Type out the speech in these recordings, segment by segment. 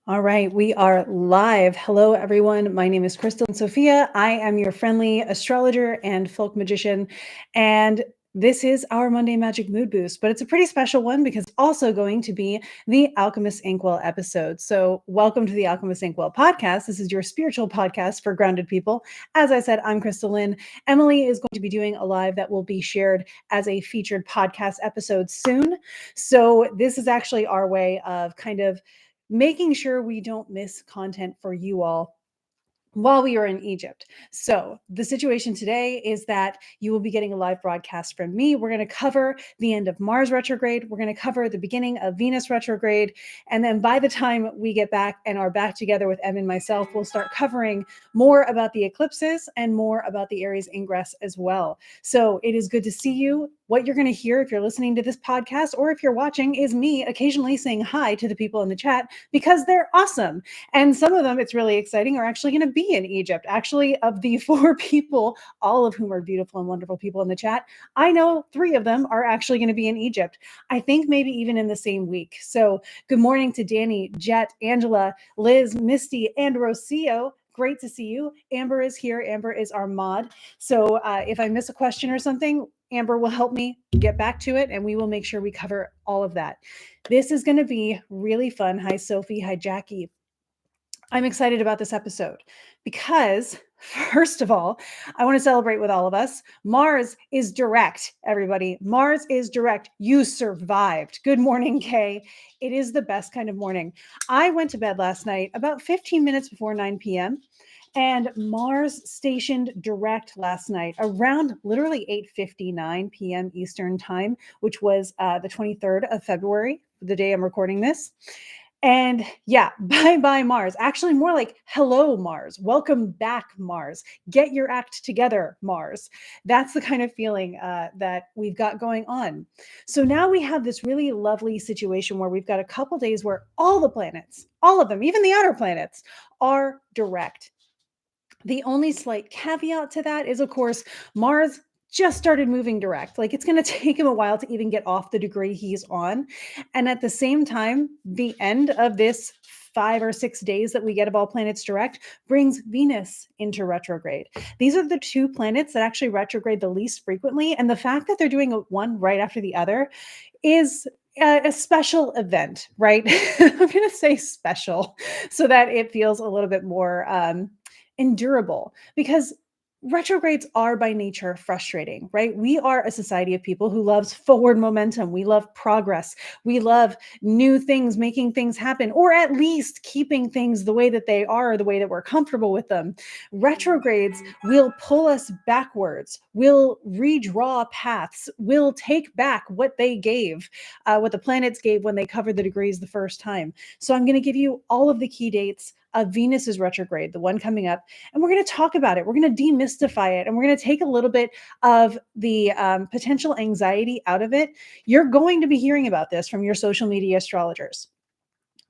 All right, we are live. Hello, everyone. My name is Crystal Sophia. I am your friendly astrologer and folk magician. And this is our Monday Magic Mood Boost, but it's a pretty special one because it's also going to be the Alchemist Inkwell episode. So, welcome to the Alchemist Inkwell podcast. This is your spiritual podcast for grounded people. As I said, I'm Crystal Lynn. Emily is going to be doing a live that will be shared as a featured podcast episode soon. So, this is actually our way of kind of making sure we don't miss content for you all while we are in Egypt. So the situation today is that you will be getting a live broadcast from me. We're going to cover the end of Mars retrograde. We're going to cover the beginning of Venus retrograde. And then by the time we get back and are back together with Em and myself, we'll start covering more about the eclipses and more about the Aries ingress as well. So it is good to see you. What you're going to hear if you're listening to this podcast or if you're watching is me occasionally saying hi to the people in the chat because they're awesome. And some of them, it's really exciting, are actually going to be in Egypt. Actually, of the 4 people, all of whom are beautiful and wonderful people in the chat, I know 3 of them are actually going to be in Egypt. I think maybe even in the same week. So good morning to Danny, Jet, Angela, Liz, Misty, and Rocio. Great to see you. Amber is here. Amber is our mod. So if I miss a question or something, Amber will help me get back to it and we will make sure we cover all of that. This is going to be really fun. Hi, Sophie. Hi, Jackie. I'm excited about this episode because, first of all, I want to celebrate with all of us. Mars is direct, everybody. Mars is direct. You survived. Good morning, Kay. It is the best kind of morning. I went to bed last night about 15 minutes before 9 p.m. and Mars stationed direct last night around literally 8:59 p.m. Eastern time, which was the 23rd of February, the day I'm recording this. And yeah, bye Mars. Actually, more like hello, Mars. Welcome back, Mars. Get your act together, Mars. That's the kind of feeling that we've got going on. So now we have this really lovely situation where we've got a couple days where all the planets, all of them, even the outer planets, are direct. The only slight caveat to that is, of course, Mars just started moving direct. Like it's going to take him a while to even get off the degree he's on. And at the same time, the end of this 5 or 6 days that we get of all planets direct brings Venus into retrograde. These are the 2 planets that actually retrograde the least frequently. And the fact that they're doing one right after the other is a special event, right? I'm going to say special so that it feels a little bit more endurable because retrogrades are by nature frustrating, right? We are a society of people who loves forward momentum. We love progress. We love new things, making things happen, or at least keeping things the way that they are, the way that we're comfortable with them. Retrogrades will pull us backwards, will redraw paths, will take back what they gave, what the planets gave when they covered the degrees the first time. So I'm going to give you all of the key dates of Venus's retrograde, the one coming up, and we're going to talk about it. We're going to demystify it, and we're going to take a little bit of the potential anxiety out of it. You're going to be hearing about this from your social media astrologers.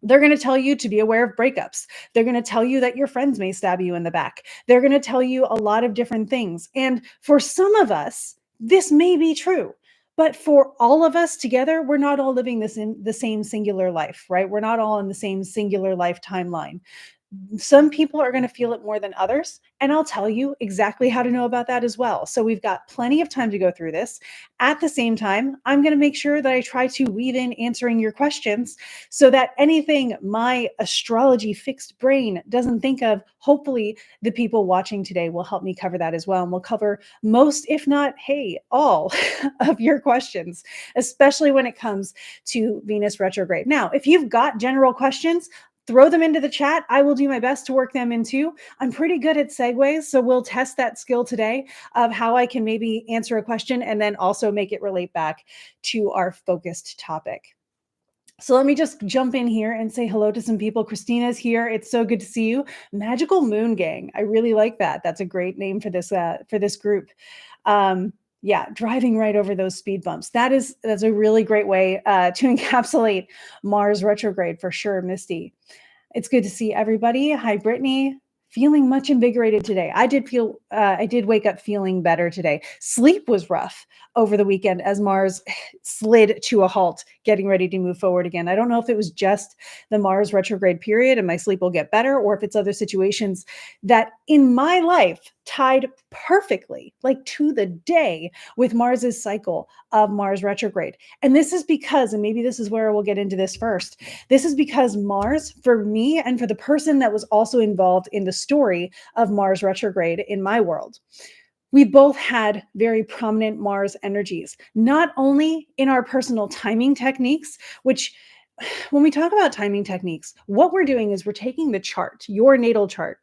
They're going to tell you to be aware of breakups. They're going to tell you that your friends may stab you in the back. They're going to tell you a lot of different things. And for some of us, this may be true. But for all of us together, we're not all living this in the same singular life, right? We're not all in the same singular life timeline. Some people are going to feel it more than others. And I'll tell you exactly how to know about that as well. So we've got plenty of time to go through this. At the same time, I'm going to make sure that I try to weave in answering your questions so that anything my astrology fixed brain doesn't think of, hopefully the people watching today will help me cover that as well. And we'll cover most, if not, hey, all of your questions, especially when it comes to Venus retrograde. Now, if you've got general questions, throw them into the chat. I will do my best to work them in too. I'm pretty good at segues, so we'll test that skill today of how I can maybe answer a question and then also make it relate back to our focused topic. So let me just jump in here and say hello to some people. Christina's here. It's so good to see you. Magical Moon Gang. I really like that. That's a great name for this group. Yeah, driving right over those speed bumps. That's a really great way to encapsulate Mars retrograde for sure, Misty. It's good to see everybody. Hi, Brittany. Feeling much invigorated today. I did wake up feeling better today. Sleep was rough over the weekend as Mars slid to a halt. getting ready to move forward again. I don't know if it was just the Mars retrograde period and my sleep will get better, or if it's other situations that in my life tied perfectly, like to the day, with Mars's cycle of Mars retrograde. And this is because, and maybe this is where we'll get into this first, this is because Mars, for me and for the person that was also involved in the story of Mars retrograde in my world, we both had very prominent Mars energies, not only in our personal timing techniques, which when we talk about timing techniques, what we're doing is we're taking the chart, your natal chart.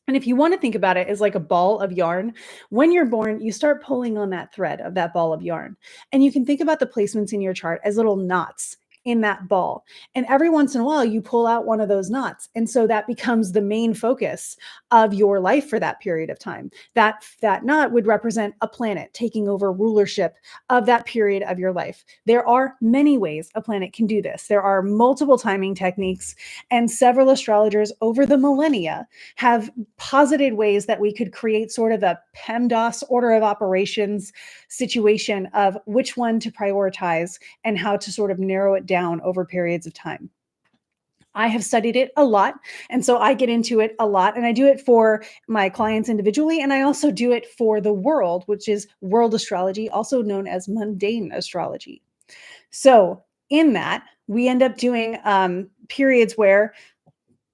And if you want to think about it as like a ball of yarn, when you're born, you start pulling on that thread of that ball of yarn. And you can think about the placements in your chart as little knots in that ball. And every once in a while, you pull out one of those knots. And so that becomes the main focus of your life for that period of time. That knot would represent a planet taking over rulership of that period of your life. There are many ways a planet can do this. There are multiple timing techniques, and several astrologers over the millennia have posited ways that we could create sort of a PEMDAS order of operations situation of which one to prioritize and how to sort of narrow it down over periods of time. I have studied it a lot. And so I get into it a lot. And I do it for my clients individually. And I also do it for the world, which is world astrology, also known as mundane astrology. So in that, we end up doing periods where,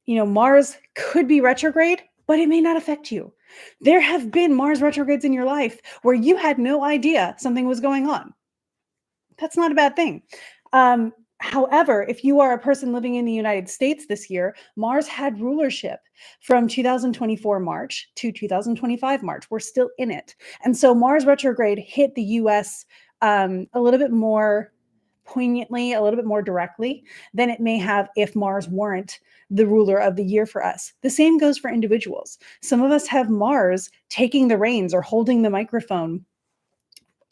Mars could be retrograde, but it may not affect you. There have been Mars retrogrades in your life where you had no idea something was going on. That's not a bad thing. However, if you are a person living in the United States this year, Mars had rulership from 2024 March to 2025 March. We're still in it. And so Mars retrograde hit the US a little bit more poignantly, a little bit more directly than it may have if Mars weren't the ruler of the year for us. The same goes for individuals. Some of us have Mars taking the reins or holding the microphone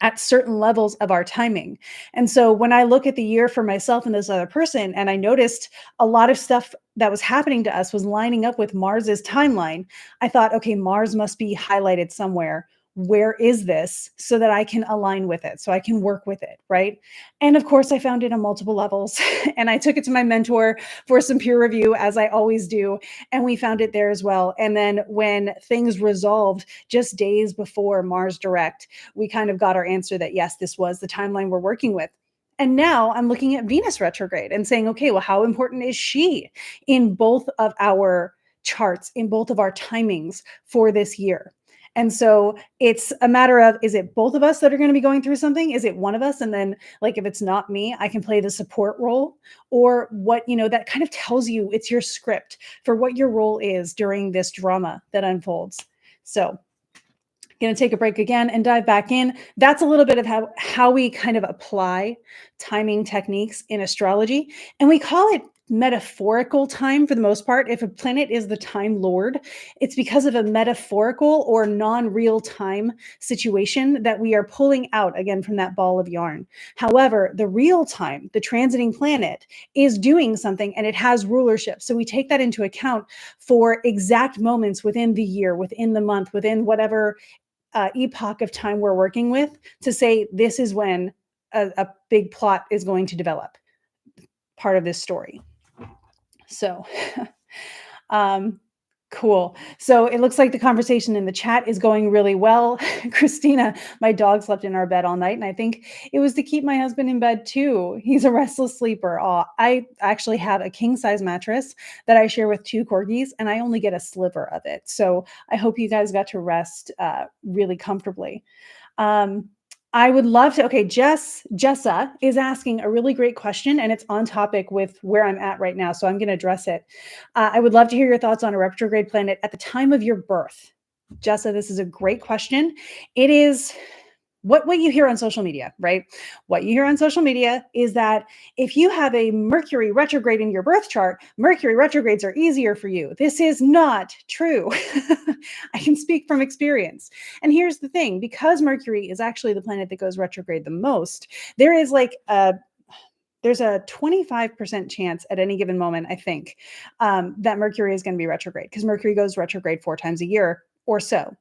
at certain levels of our timing. And so when I look at the year for myself and this other person, and I noticed a lot of stuff that was happening to us was lining up with Mars's timeline, I thought, okay, Mars must be highlighted somewhere. Where is this so that I can align with it, so I can work with it, right? And of course, I found it on multiple levels. And I took it to my mentor for some peer review, as I always do. And we found it there as well. And then when things resolved just days before Mars Direct, we kind of got our answer that yes, this was the timeline we're working with. And now I'm looking at Venus retrograde and saying, okay, well, how important is she in both of our charts, in both of our timings for this year? And so it's a matter of, is it both of us that are going to be going through something? Is it one of us? And then like, if it's not me, I can play the support role, or what, that kind of tells you it's your script for what your role is during this drama that unfolds. So going to take a break again and dive back in. That's a little bit of how we kind of apply timing techniques in astrology. And we call it metaphorical time for the most part. If a planet is the time lord, it's because of a metaphorical or non-real time situation that we are pulling out again from that ball of yarn. However, the real time, the transiting planet is doing something and it has rulership. So we take that into account for exact moments within the year, within the month, within whatever epoch of time we're working with, to say this is when a big plot is going to develop, part of this story. So cool. So it looks like the conversation in the chat is going really well. Christina, my dog slept in our bed all night, and I think it was to keep my husband in bed too. He's a restless sleeper. I actually have a king size mattress that I share with two corgis, and I only get a sliver of it. So I hope you guys got to rest really comfortably. I would love to. Okay, Jessa is asking a really great question, and it's on topic with where I'm at right now. So I'm going to address it. I would love to hear your thoughts on a retrograde planet at the time of your birth. Jessa, this is a great question. It is what you hear on social media, right? What you hear on social media is that if you have a Mercury retrograde in your birth chart, Mercury retrogrades are easier for you. This is not true. I can speak from experience. And here's the thing, because Mercury is actually the planet that goes retrograde the most, there is there's a 25% chance at any given moment, I think, that Mercury is going to be retrograde, because Mercury goes retrograde 4 times a year or so.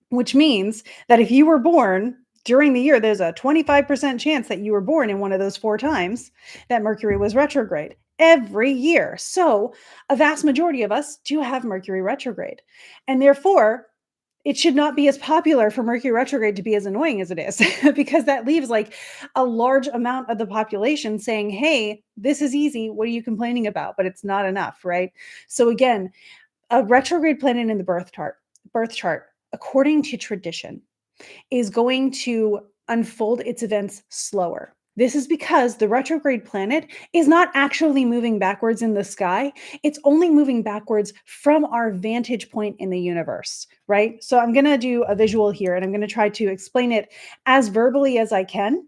Which means that if you were born during the year, there's a 25% chance that you were born in one of those 4 times that Mercury was retrograde every year. So a vast majority of us do have Mercury retrograde. And therefore, it should not be as popular for Mercury retrograde to be as annoying as it is because that leaves like a large amount of the population saying, hey, this is easy. What are you complaining about? But it's not enough, right? So again, a retrograde planet in the birth chart, according to tradition, is going to unfold its events slower. This is because the retrograde planet is not actually moving backwards in the sky. It's only moving backwards from our vantage point in the universe, right? So I'm going to do a visual here and I'm going to try to explain it as verbally as I can.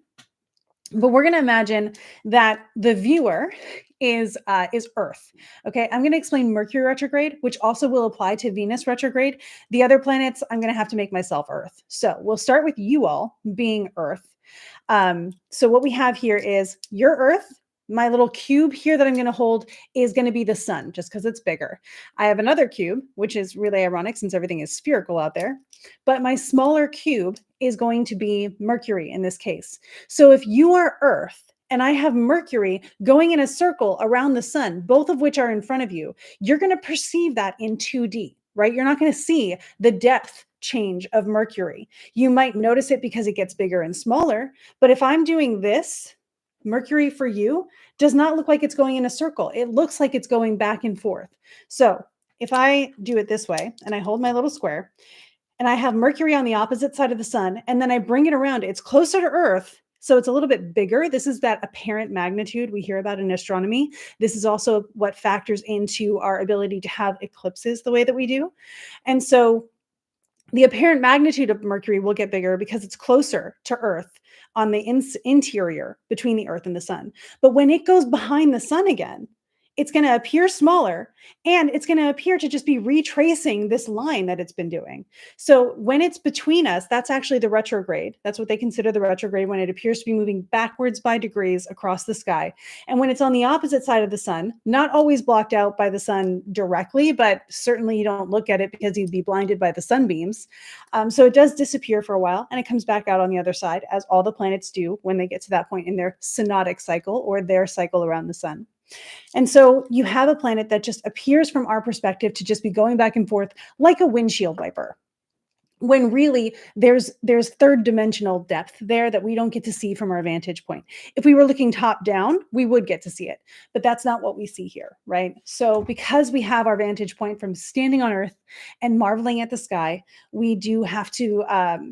But we're going to imagine that the viewer is Earth. Okay, I'm going to explain Mercury retrograde, which also will apply to Venus retrograde. The other planets, I'm going to have to make myself Earth. So we'll start with you all being Earth. So what we have here is your Earth. My little cube here that I'm going to hold is going to be the sun, just because it's bigger. I have another cube, which is really ironic since everything is spherical out there. But my smaller cube is going to be Mercury in this case. So if you are Earth and I have Mercury going in a circle around the sun, both of which are in front of you, you're going to perceive that in 2D, right? You're not going to see the depth change of Mercury. You might notice it because it gets bigger and smaller. But if I'm doing this, Mercury for you does not look like it's going in a circle. It looks like it's going back and forth. So if I do it this way and I hold my little square and I have Mercury on the opposite side of the sun, and then I bring it around, it's closer to Earth. So it's a little bit bigger. This is that apparent magnitude we hear about in astronomy. This is also what factors into our ability to have eclipses the way that we do. And so the apparent magnitude of Mercury will get bigger because it's closer to Earth on the interior between the Earth and the sun. But when it goes behind the sun again, it's going to appear smaller and it's going to appear to just be retracing this line that it's been doing. So when it's between us, that's actually the retrograde. That's what they consider the retrograde, when it appears to be moving backwards by degrees across the sky. And when it's on the opposite side of the sun, not always blocked out by the sun directly, but certainly you don't look at it because you'd be blinded by the sunbeams. So it does disappear for a while and it comes back out on the other side, as all the planets do when they get to that point in their synodic cycle or their cycle around the sun. And so you have a planet that just appears from our perspective to just be going back and forth like a windshield wiper, when really there's third dimensional depth there that we don't get to see from our vantage point. If we were looking top down, we would get to see it, but that's not what we see here, right? So because we have our vantage point from standing on Earth and marveling at the sky, we do have to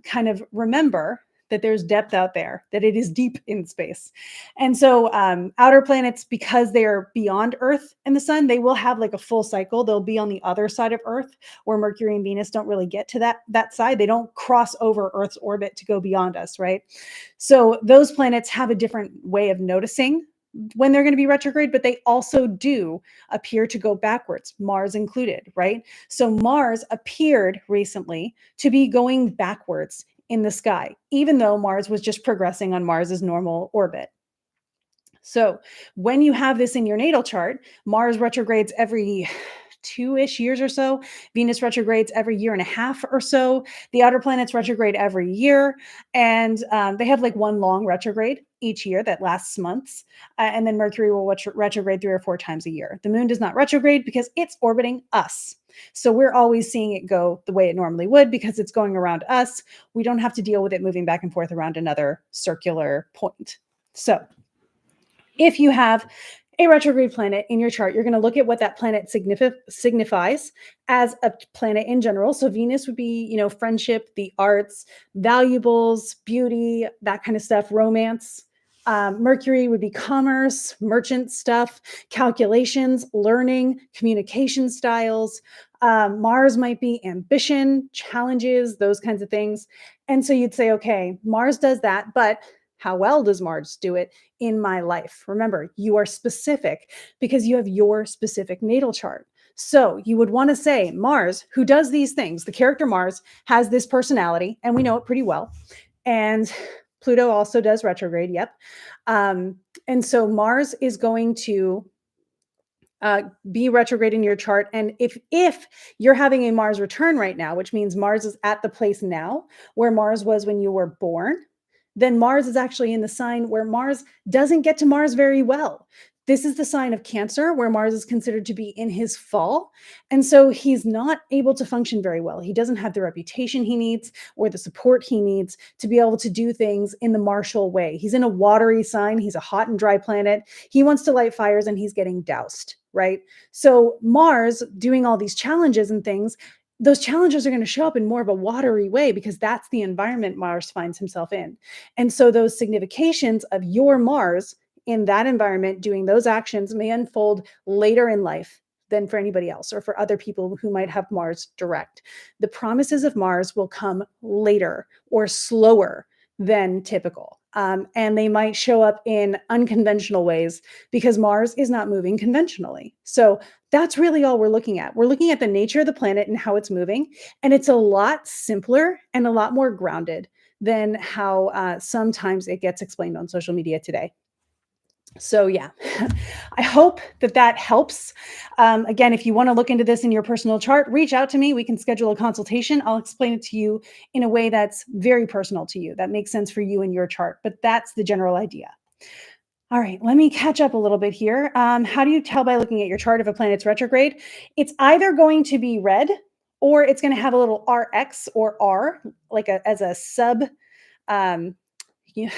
kind of remember that there's depth out there, that it is deep in space. And so outer planets, because they're beyond Earth and the sun, they will have like a full cycle. They'll be on the other side of Earth, where Mercury and Venus don't really get to that side. They don't cross over Earth's orbit to go beyond us, right? So those planets have a different way of noticing when they're going to be retrograde, but they also do appear to go backwards, Mars included, right? So Mars appeared recently to be going backwards in the sky, even though Mars was just progressing on Mars's normal orbit. So when you have this in your natal chart, Mars retrogrades every 2-ish years or so. Venus retrogrades every year and a half or so. The outer planets retrograde every year. And they have like one long retrograde each year that lasts months. And then Mercury will retrograde 3 or 4 times a year. The moon does not retrograde because it's orbiting us. So we're always seeing it go the way it normally would because it's going around us. We don't have to deal with it moving back and forth around another circular point. So if you have a retrograde planet in your chart, you're going to look at what that planet signifies as a planet in general. So Venus would be, friendship, the arts, valuables, beauty, that kind of stuff, romance. Mercury would be commerce, merchant stuff, calculations, learning, communication styles. Mars might be ambition, challenges, those kinds of things. And so you'd say, okay, Mars does that, but how well does Mars do it in my life? Remember, you are specific because you have your specific natal chart. So you would want to say Mars, who does these things, the character Mars has this personality, and we know it pretty well. And Pluto also does retrograde. Yep. And so Mars is going to be retrograde in your chart. And if you're having a Mars return right now, which means Mars is at the place now where Mars was when you were born, then Mars is actually in the sign where Mars doesn't get to Mars very well. This is the sign of Cancer, where Mars is considered to be in his fall. And so he's not able to function very well. He doesn't have the reputation he needs or the support he needs to be able to do things in the martial way. He's in a watery sign. He's a hot and dry planet. He wants to light fires and he's getting doused, right? So Mars doing all these challenges and things, those challenges are going to show up in more of a watery way because that's the environment Mars finds himself in. And so those significations of your Mars in that environment doing those actions may unfold later in life than for anybody else or for other people who might have Mars direct. The promises of Mars will come later or slower than typical. And they might show up in unconventional ways because Mars is not moving conventionally. So that's really all we're looking at. We're looking at the nature of the planet and how it's moving. And it's a lot simpler and a lot more grounded than how sometimes it gets explained on social media today. So yeah, I hope that that helps. Again, if you want to look into this in your personal chart, reach out to me. We can schedule a consultation. I'll explain it to you in a way that's very personal to you, that makes sense for you and your chart, but that's the general idea. All right, let me catch up a little bit here. How do you tell by looking at your chart if a planet's retrograde? It's either going to be red or it's going to have a little RX or R, like as a sub, um, you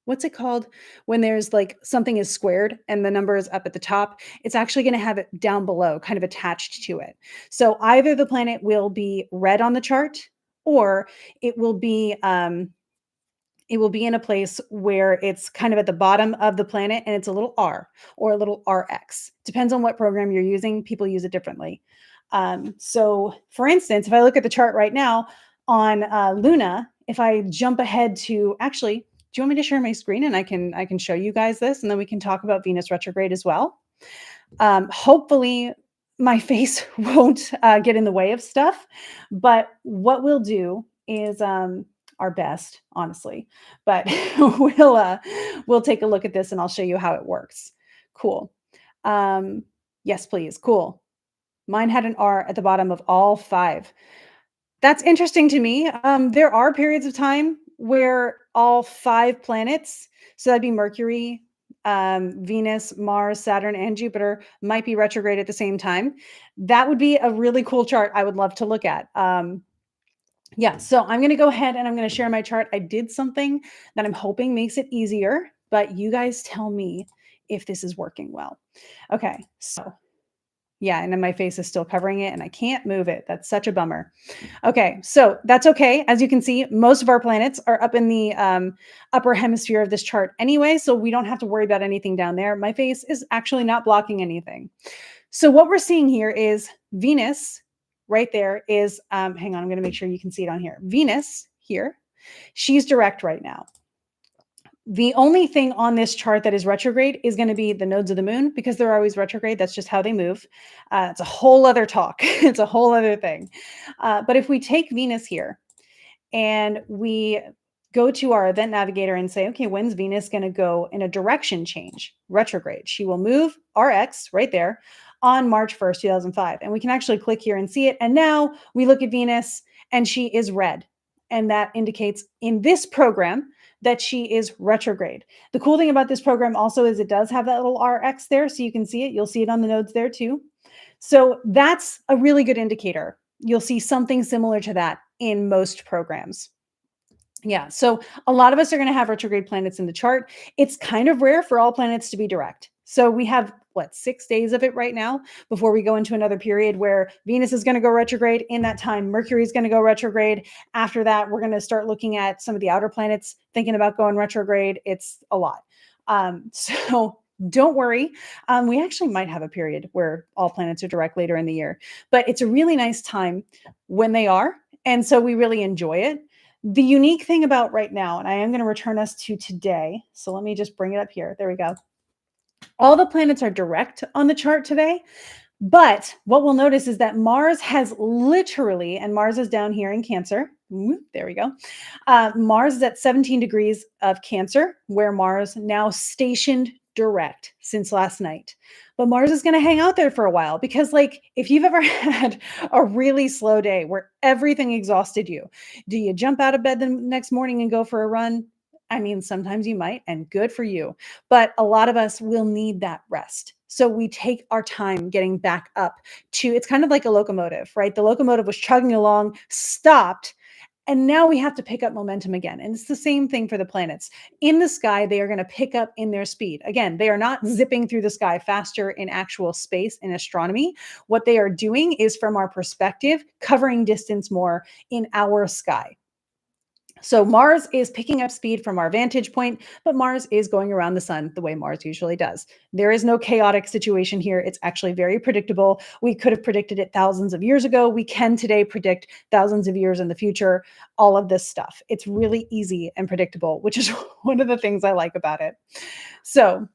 what's it called when there's like something is squared and the number is up at the top? It's actually going to have it down below, kind of attached to it. So either the planet will be red on the chart, or it will be in a place where it's kind of at the bottom of the planet and it's a little R or a little RX. Depends on what program you're using. People use it differently. So, for instance, if I look at the chart right now on Luna, if I jump ahead to actually, do you want me to share my screen and I can show you guys this, and then we can talk about Venus retrograde as well. Hopefully, my face won't get in the way of stuff, but what we'll do is our best, honestly. But we'll take a look at this and I'll show you how it works. Cool. Yes, please. Cool. Mine had an R at the bottom of all 5. That's interesting to me. There are periods of time where all 5 planets, so that'd be Mercury, Venus, Mars, Saturn, and Jupiter, might be retrograde at the same time. That would be a really cool chart I would love to look at. Yeah, so I'm going to go ahead and I'm going to share my chart. I did something that I'm hoping makes it easier, but you guys tell me if this is working well. Okay, so yeah, and then my face is still covering it and I can't move it. That's such a bummer. Okay, so that's okay. As you can see, most of our planets are up in the upper hemisphere of this chart anyway, so we don't have to worry about anything down there. My face is actually not blocking anything. So what we're seeing here is Venus right there is, hang on, I'm going to make sure you can see it on here. Venus here, she's direct right now. The only thing on this chart that is retrograde is going to be the nodes of the moon because they're always retrograde. That's just how they move. It's a whole other talk. It's a whole other thing. But if we take Venus here and we go to our event navigator and say, okay, when's Venus going to go in a direction change, retrograde? She will move RX right there on March 1st, 2005. And we can actually click here and see it. And now we look at Venus and she is red. And that indicates in this program that she is retrograde. The cool thing about this program also is it does have that little RX there, so you can see it. You'll see it on the nodes there too. So that's a really good indicator. You'll see something similar to that in most programs. Yeah, so a lot of us are going to have retrograde planets in the chart. It's kind of rare for all planets to be direct. So we have, 6 days of it right now before we go into another period where Venus is going to go retrograde. In that time, Mercury is going to go retrograde. After that, we're going to start looking at some of the outer planets, thinking about going retrograde. It's a lot. So don't worry. We actually might have a period where all planets are direct later in the year, but it's a really nice time when they are. And so we really enjoy it. The unique thing about right now, and I am going to return us to today. So let me just bring it up here. There we go. All the planets are direct on the chart today. But what we'll notice is that Mars has literally, and Mars is down here in Cancer. There we go. Mars is at 17 degrees of Cancer, where Mars now stationed direct since last night. But Mars is going to hang out there for a while because, if you've ever had a really slow day where everything exhausted you, do you jump out of bed the next morning and go for a run? I mean, sometimes you might, and good for you. But a lot of us will need that rest. So we take our time getting back up to it's kind of like a locomotive, right? The locomotive was chugging along, stopped, and now we have to pick up momentum again. And it's the same thing for the planets. In the sky, they are going to pick up in their speed. Again, they are not zipping through the sky faster in actual space in astronomy. What they are doing is, from our perspective, covering distance more in our sky. So Mars is picking up speed from our vantage point, but Mars is going around the sun the way Mars usually does. There is no chaotic situation here. It's actually very predictable. We could have predicted it thousands of years ago. We can today predict thousands of years in the future, all of this stuff. It's really easy and predictable, which is one of the things I like about it. So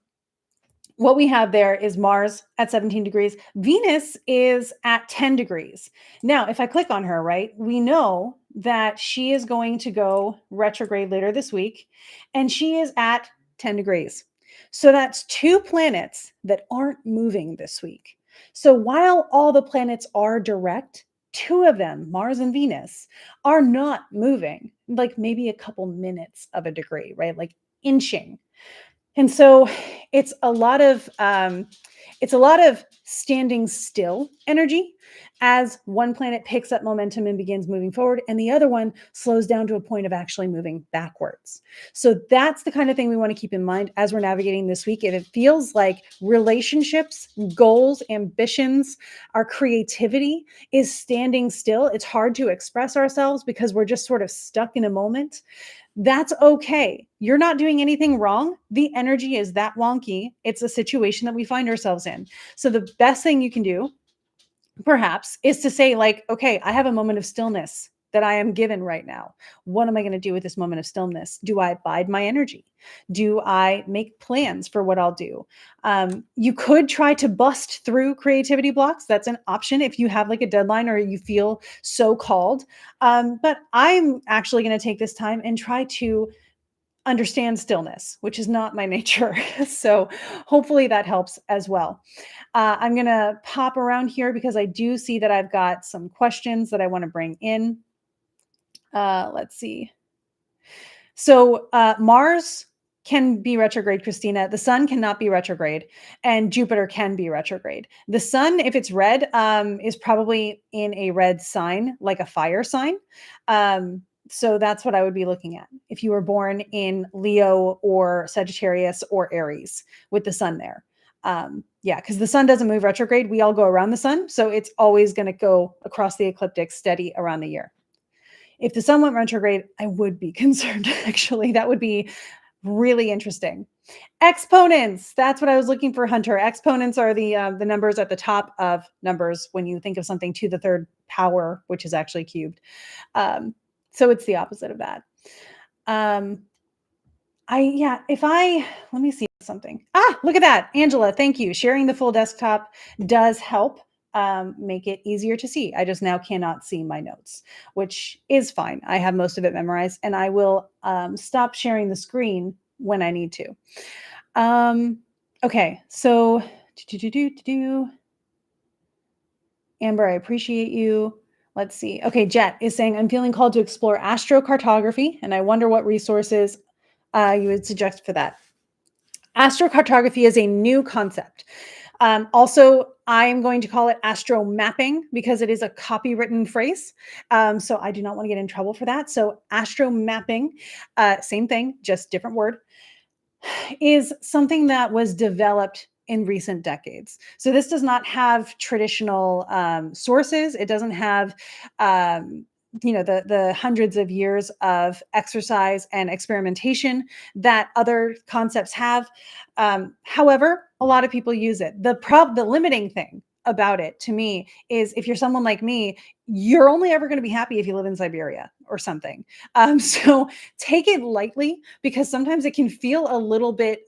what we have there is Mars at 17 degrees. Venus is at 10 degrees. Now, if I click on her, right, we know that she is going to go retrograde later this week, and she is at 10 degrees. So that's two planets that aren't moving this week. So while all the planets are direct, two of them, Mars and Venus, are not moving, like maybe a couple minutes of a degree, right? Like inching. And so it's a lot of standing still energy as one planet picks up momentum and begins moving forward, and the other one slows down to a point of actually moving backwards. So that's the kind of thing we want to keep in mind as we're navigating this week. If it feels like relationships, goals, ambitions, our creativity is standing still, it's hard to express ourselves because we're just sort of stuck in a moment. That's okay. You're not doing anything wrong. The energy is that wonky. It's a situation that we find ourselves in. So the best thing you can do, perhaps, is to say, like, okay, I have a moment of stillness that I am given right now. What am I going to do with this moment of stillness? Do I bide my energy? Do I make plans for what I'll do? You could try to bust through creativity blocks. That's an option if you have like a deadline or you feel so called. But I'm actually going to take this time and try to understand stillness, which is not my nature. So hopefully that helps as well. I'm going to pop around here because I do see that I've got some questions that I want to bring in. Let's see. So Mars can be retrograde, Christina. The sun cannot be retrograde, and Jupiter can be retrograde. The sun, if it's red, is probably in a red sign, like a fire sign. So that's what I would be looking at if you were born in Leo or Sagittarius or Aries with the sun there. Yeah, because the sun doesn't move retrograde. We all go around the sun. So it's always going to go across the ecliptic steady around the year. If the sun went retrograde, I would be concerned, actually. That would be really interesting. Exponents. That's what I was looking for, Hunter. Exponents are the numbers at the top of numbers when you think of something to the third power, which is actually cubed. So it's the opposite of that. Let me see something. Look at that. Angela, thank you. Sharing the full desktop does help make it easier to see. I just now cannot see my notes, which is fine. I have most of it memorized, and I will stop sharing the screen when I need to. Okay, so Amber, I appreciate you. Let's see. Okay, Jet is saying, I'm feeling called to explore astrocartography, and I wonder what resources you would suggest for that. Astrocartography is a new concept. Also, I'm going to call it astro mapping because it is a copywritten phrase. So I do not want to get in trouble for that. So astro mapping, same thing, just different word, is something that was developed in recent decades. So this does not have traditional sources. It doesn't have the hundreds of years of exercise and experimentation that other concepts have. However, a lot of people use it. The limiting thing about it to me is if you're someone like me, you're only ever going to be happy if you live in Siberia or something. So take it lightly because sometimes it can feel a little bit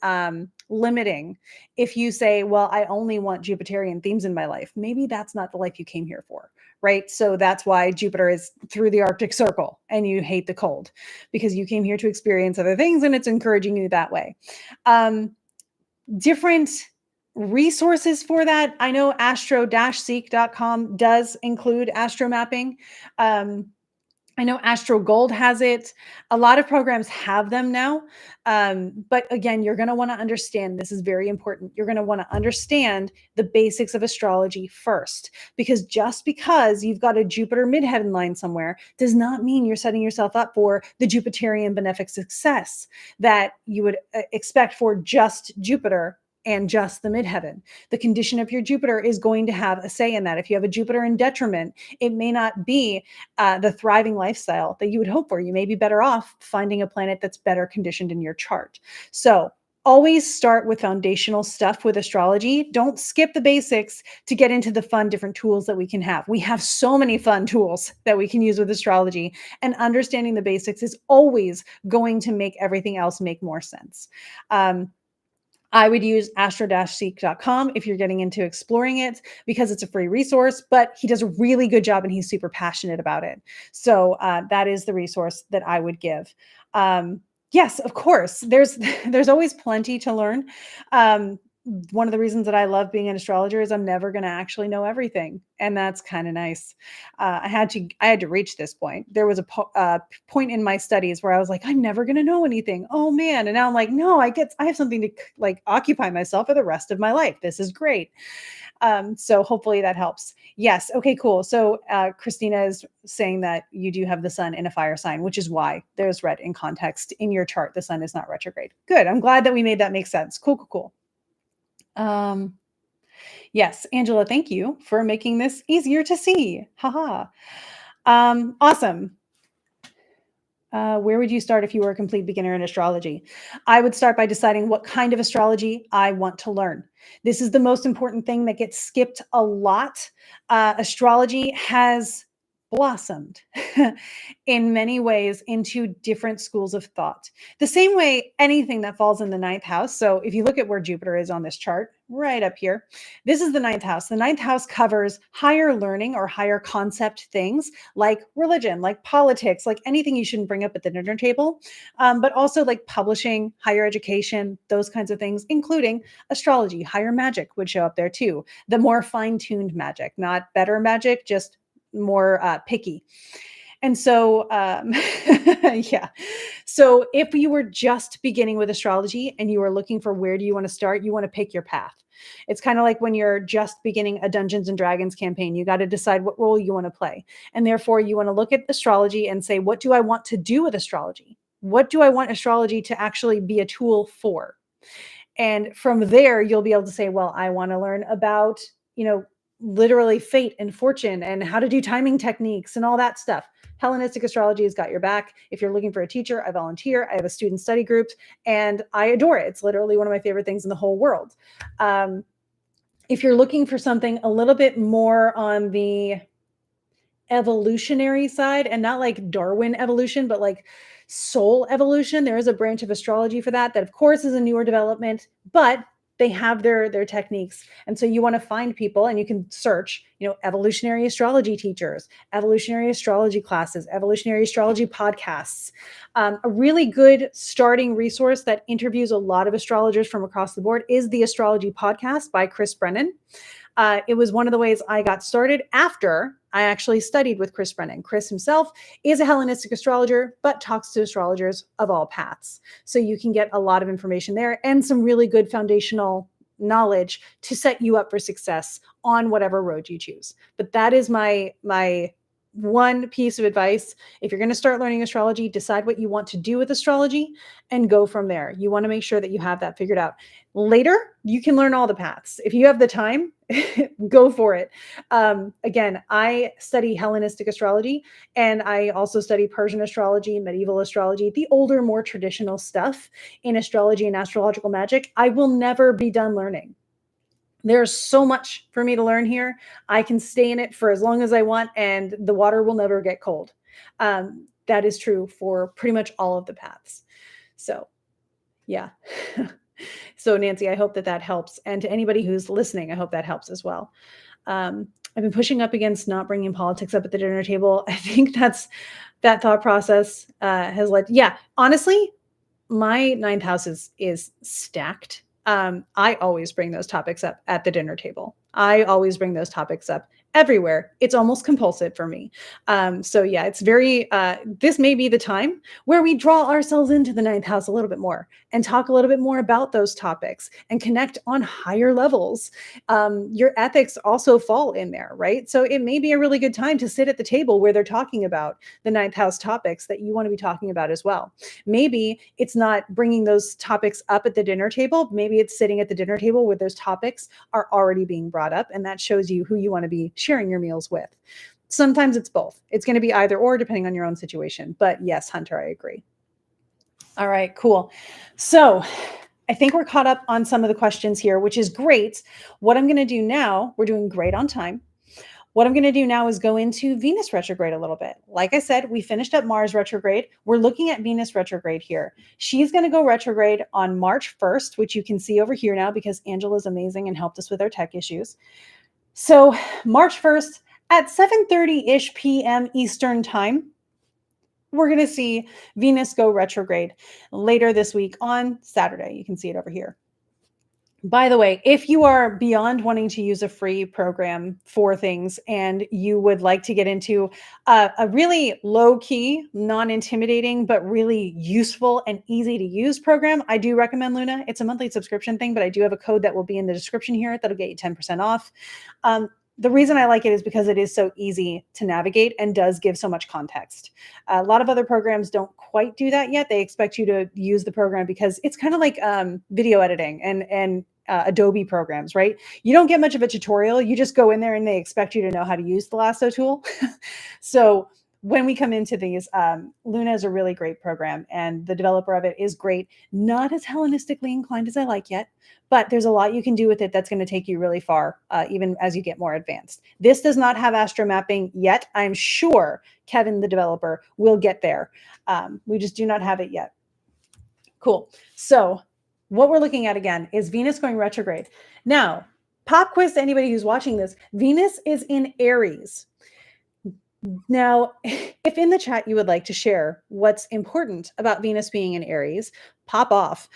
limiting if you say, well, I only want Jupiterian themes in my life. Maybe that's not the life you came here for, right? So that's why Jupiter is through the Arctic Circle and you hate the cold because you came here to experience other things and it's encouraging you that way. Different resources for that. I know astro-seek.com does include astro mapping. I know Astro Gold has it. A lot of programs have them now. But again, you're going to want to understand this is very important. You're going to want to understand the basics of astrology first, because just because you've got a Jupiter midheaven line somewhere does not mean you're setting yourself up for the Jupiterian benefic success that you would expect for just Jupiter and just the midheaven. The condition of your Jupiter is going to have a say in that. If you have a Jupiter in detriment, it may not be the thriving lifestyle that you would hope for. You may be better off finding a planet that's better conditioned in your chart. So always start with foundational stuff with astrology. Don't skip the basics to get into the fun, different tools that we can have. We have so many fun tools that we can use with astrology, and understanding the basics is always going to make everything else make more sense. I would use astro-seek.com if you're getting into exploring it, because it's a free resource, but he does a really good job and he's super passionate about it. So that is the resource that I would give. Yes, of course, there's always plenty to learn. One of the reasons that I love being an astrologer is I'm never going to actually know everything, and that's kind of nice. I had to reach this point. There was a point in my studies where I was like, I'm never going to know anything. Oh man, and now I'm like, no, I have something to like occupy myself for the rest of my life. This is great. So hopefully that helps. Yes. Okay, cool. So Christina is saying that you do have the sun in a fire sign, which is why there's red in context in your chart. The sun is not retrograde. Good. I'm glad that we made that make sense. Cool, cool, cool. Yes, Angela, thank you for making this easier to see. Haha. Awesome. Where would you start if you were a complete beginner in astrology? I would start by deciding what kind of astrology I want to learn. This is the most important thing that gets skipped a lot. Astrology has blossomed in many ways into different schools of thought. The same way anything that falls in the ninth house. So if you look at where Jupiter is on this chart, right up here, this is the ninth house. The ninth house covers higher learning or higher concept things like religion, like politics, like anything you shouldn't bring up at the dinner table, but also like publishing, higher education, those kinds of things, including astrology. Higher magic would show up there too. The more fine-tuned magic, not better magic, just more picky. And so, yeah. So if you were just beginning with astrology and you were looking for where do you want to start, you want to pick your path. It's kind of like when you're just beginning a Dungeons and Dragons campaign, you got to decide what role you want to play. And therefore, you want to look at astrology and say, what do I want to do with astrology? What do I want astrology to actually be a tool for? And from there, you'll be able to say, well, I want to learn about, literally fate and fortune and how to do timing techniques and all that stuff. Hellenistic astrology has got your back. If you're looking for a teacher, I volunteer. I have a student study group and I adore it. It's literally one of my favorite things in the whole world. If you're looking for something a little bit more on the evolutionary side, and not like Darwin evolution, but like soul evolution, there is a branch of astrology for that of course is a newer development, but they have their techniques. And so you want to find people and you can search, evolutionary astrology teachers, evolutionary astrology classes, evolutionary astrology podcasts. A really good starting resource that interviews a lot of astrologers from across the board is the Astrology Podcast by Chris Brennan. It was one of the ways I got started after I actually studied with Chris Brennan. Chris himself is a Hellenistic astrologer, but talks to astrologers of all paths. So you can get a lot of information there and some really good foundational knowledge to set you up for success on whatever road you choose. But that is my one piece of advice. If you're going to start learning astrology, decide what you want to do with astrology and go from there. You want to make sure that you have that figured out. Later, you can learn all the paths. If you have the time, go for it. Again, I study Hellenistic astrology and I also study Persian astrology, medieval astrology, the older, more traditional stuff in astrology and astrological magic. I will never be done learning. There's so much for me to learn here. I can stay in it for as long as I want, and the water will never get cold. That is true for pretty much all of the paths. So, yeah. So, Nancy, I hope that helps. And to anybody who's listening, I hope that helps as well. I've been pushing up against not bringing politics up at the dinner table. I think that thought process has led. Yeah, honestly, my ninth house is stacked. I always bring those topics up at the dinner table. I always bring those topics up everywhere. It's almost compulsive for me. So yeah, it's very, this may be the time where we draw ourselves into the ninth house a little bit more and talk a little bit more about those topics and connect on higher levels. Your ethics also fall in there, right? So it may be a really good time to sit at the table where they're talking about the ninth house topics that you want to be talking about as well. Maybe it's not bringing those topics up at the dinner table. Maybe it's sitting at the dinner table where those topics are already being brought up, and that shows you who you want to be sharing your meals with. Sometimes it's both. It's going to be either or depending on your own situation. But yes, Hunter, I agree. All right, cool. So I think we're caught up on some of the questions here, which is great. What I'm going to do now, we're doing great on time. What I'm going to do now is go into Venus retrograde a little bit. Like I said, we finished up Mars retrograde. We're looking at Venus retrograde here. She's going to go retrograde on March 1st, which you can see over here now because Angela's amazing and helped us with our tech issues. So March 1st at 7:30-ish p.m. Eastern time, we're going to see Venus go retrograde later this week on Saturday. You can see it over here. By the way, if you are beyond wanting to use a free program for things and you would like to get into a really low key, non intimidating, but really useful and easy to use program, I do recommend Luna. It's a monthly subscription thing, but I do have a code that will be in the description here that'll get you 10% off. The reason I like it is because it is so easy to navigate and does give so much context. A lot of other programs don't quite do that yet. They expect you to use the program because it's kind of like video editing and Adobe programs, right? You don't get much of a tutorial. You just go in there and they expect you to know how to use the lasso tool. So when we come into these, Luna is a really great program and the developer of it is great. Not as Hellenistically inclined as I like yet, but there's a lot you can do with it that's going to take you really far, even as you get more advanced. This does not have astro mapping yet. I'm sure Kevin, the developer, will get there. We just do not have it yet. Cool. So what we're looking at again is Venus going retrograde. Now, pop quiz to anybody who's watching this. Venus is in Aries. Now, if in the chat you would like to share what's important about Venus being in Aries, pop off.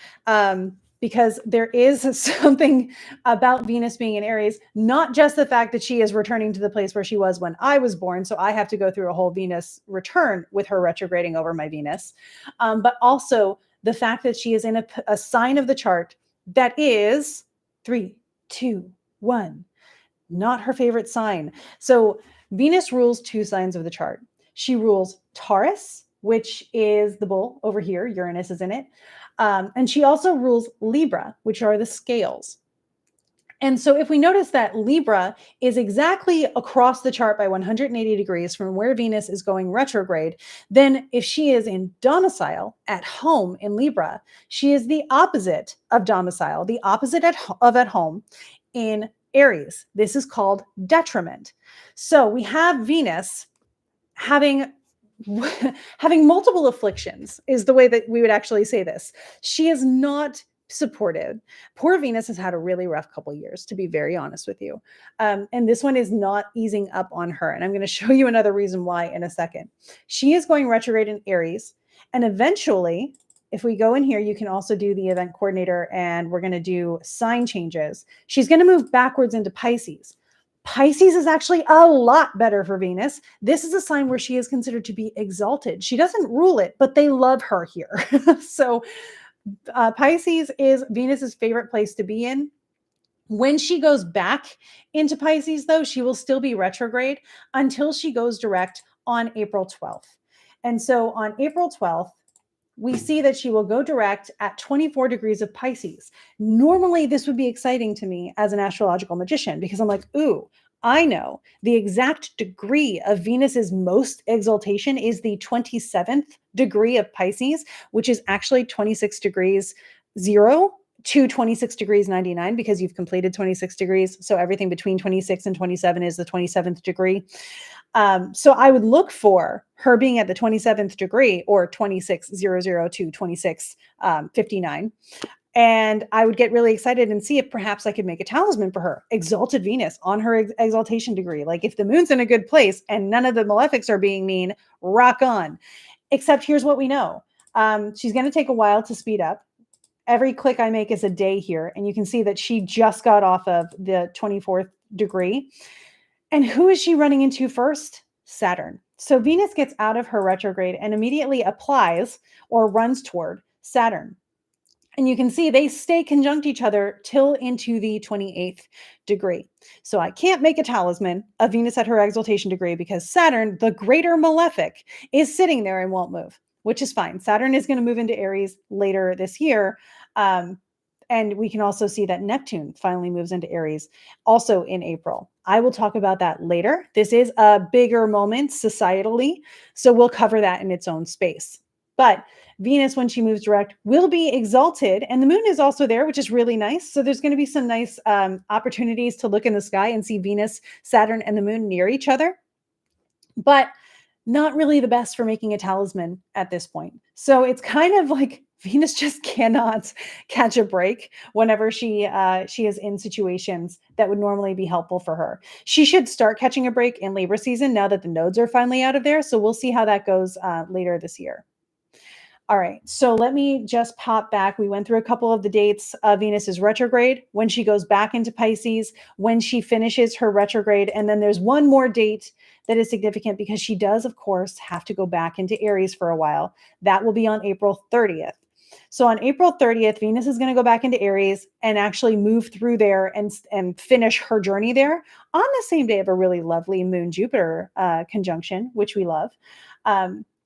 Because there is something about Venus being in Aries, not just the fact that she is returning to the place where she was when I was born. So I have to go through a whole Venus return with her retrograding over my Venus, but also the fact that she is in a sign of the chart that is 3, 2, 1, not her favorite sign. So Venus rules 2 signs of the chart. She rules Taurus, which is the bull over here. Uranus is in it. And she also rules Libra, which are the scales. And so if we notice that Libra is exactly across the chart by 180 degrees from where Venus is going retrograde, then if she is in domicile at home in Libra, she is the opposite of domicile, the opposite of at home in Aries. This is called detriment. So we have Venus having multiple afflictions is the way that we would actually say this. She is not supported. Poor Venus has had a really rough couple years, to be very honest with you. And this one is not easing up on her. And I'm going to show you another reason why in a second. She is going retrograde in Aries. And eventually, if we go in here, you can also do the event coordinator and we're going to do sign changes. She's going to move backwards into Pisces. Pisces is actually a lot better for Venus. This is a sign where she is considered to be exalted. She doesn't rule it, but they love her here. So Pisces is Venus's favorite place to be in. When she goes back into Pisces, though, she will still be retrograde until she goes direct on April 12th. And so on April 12th, we see that she will go direct at 24 degrees of Pisces. Normally, this would be exciting to me as an astrological magician because I'm like, ooh, I know the exact degree of Venus's most exaltation is the 27th degree of Pisces, which is actually 26 degrees 0 to 26 degrees 99 because you've completed 26 degrees. So everything between 26 and 27 is the 27th degree. So I would look for her being at the 27th degree or 2600 to 2659. And I would get really excited and see if perhaps I could make a talisman for her. Exalted Venus on her exaltation degree. Like if the moon's in a good place and none of the malefics are being mean, rock on. Except here's what we know. She's going to take a while to speed up. Every click I make is a day here. And you can see that she just got off of the 24th degree. And who is she running into first? Saturn. So Venus gets out of her retrograde and immediately applies or runs toward Saturn. And you can see they stay conjunct each other till into the 28th degree. So I can't make a talisman of Venus at her exaltation degree because Saturn, the greater malefic, is sitting there and won't move, which is fine. Saturn is going to move into Aries later this year. And we can also see that Neptune finally moves into Aries also in April. I will talk about that later. This is a bigger moment societally, so we'll cover that in its own space. But Venus, when she moves direct, will be exalted. And the moon is also there, which is really nice. So there's going to be some nice opportunities to look in the sky and see Venus, Saturn, and the moon near each other. But not really the best for making a talisman at this point. So it's kind of like Venus just cannot catch a break whenever she is in situations that would normally be helpful for her. She should start catching a break in Libra season now that the nodes are finally out of there. So we'll see how that goes later this year. All right, so let me just pop back. We went through a couple of the dates. Venus is retrograde, when she goes back into Pisces, when she finishes her retrograde, and then there's one more date that is significant because she does, of course, have to go back into Aries for a while. That will be on April 30th. So on April 30th, Venus is going to go back into Aries and actually move through there and finish her journey there on the same day of a really lovely Moon-Jupiter conjunction, which we love.